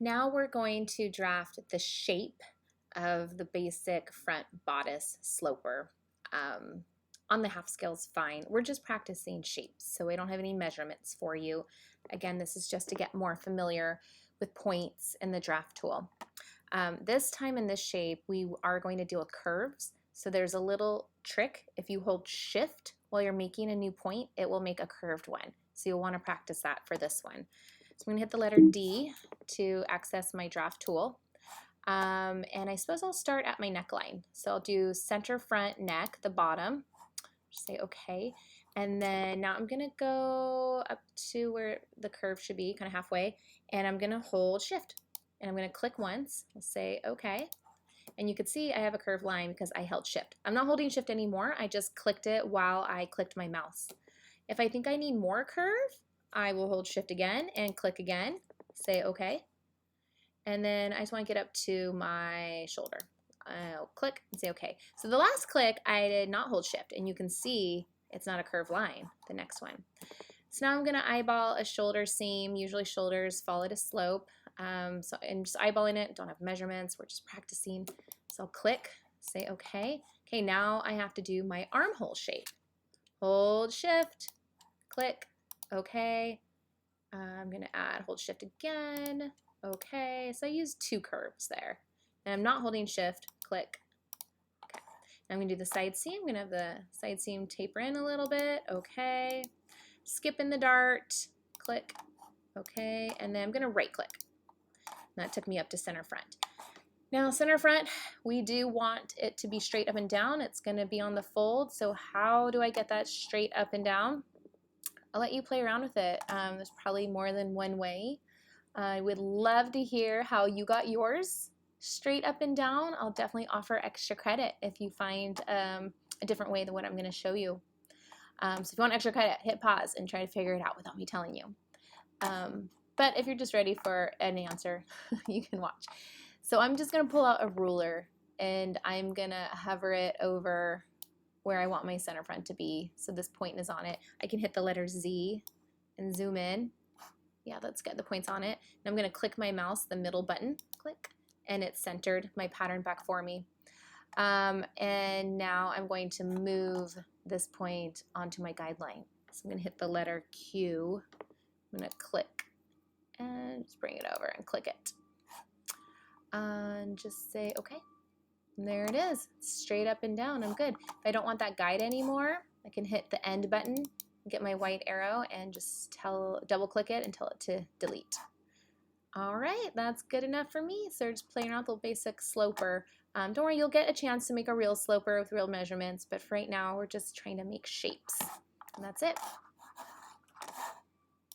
Now we're going to draft the shape of the basic front bodice sloper. On the half scale is fine. We're just practicing shapes, so I don't have any measurements for you. Again, this is just to get more familiar with points in the draft tool. This time in this shape, we are going to deal with curves. So there's a little trick. If you hold shift while you're making a new point, it will make a curved one. So you'll want to practice that for this one. So I'm going to hit the letter D to access my draft tool. And I suppose I'll start at my neckline. So I'll do center front neck, the bottom. Just say okay. And then now I'm going to go up to where the curve should be, kind of halfway. And I'm going to hold shift. And I'm going to click once. I'll say okay. And you can see I have a curved line because I held shift. I'm not holding shift anymore. I just clicked it while I clicked my mouse. If I think I need more curve, I will hold shift again and click again, say okay. And then I just want to get up to my shoulder. I'll click and say okay. So the last click, I did not hold shift, and you can see it's not a curved line, the next one. So now I'm going to eyeball a shoulder seam. Usually shoulders follow at a slope. So I'm just eyeballing it, don't have measurements, we're just practicing. So I'll click, say okay. Okay, now I have to do my armhole shape. Hold shift, click, okay. I'm going to add hold shift again, okay. So I use two curves there. And I'm not holding shift, click, okay. Now I'm going to do the side seam. I'm going to have the side seam taper in a little bit, okay. Skip in the dart, click, okay. And then I'm going to right click. And that took me up to center front. Now center front, we do want it to be straight up and down. It's going to be on the fold. So how do I get that straight up and down? I'll let you play around with it. There's probably more than one way. I would love to hear how you got yours straight up and down. I'll definitely offer extra credit if you find a different way than what I'm going to show you. So if you want extra credit, hit pause and try to figure it out without me telling you. But if you're just ready for an answer, you can watch. So I'm just going to pull out a ruler and I'm going to hover it over where I want my center front to be. So this point is on it. I can hit the letter Z and zoom in. Yeah, that's good. The point's on it. And I'm going to click my mouse, the middle button, click, and it's centered my pattern back for me. And now I'm going to move this point onto my guideline. So I'm going to hit the letter Q. I'm going to click and just bring it over and click it. And just say okay. And there it is, straight up and down. I'm good. If I don't want that guide anymore, I can hit the end button, get my white arrow, and just double click it and tell it to delete. All right, that's good enough for me. So just playing around with the basic sloper. Don't worry, you'll get a chance to make a real sloper with real measurements, but for right now, we're just trying to make shapes. And that's it.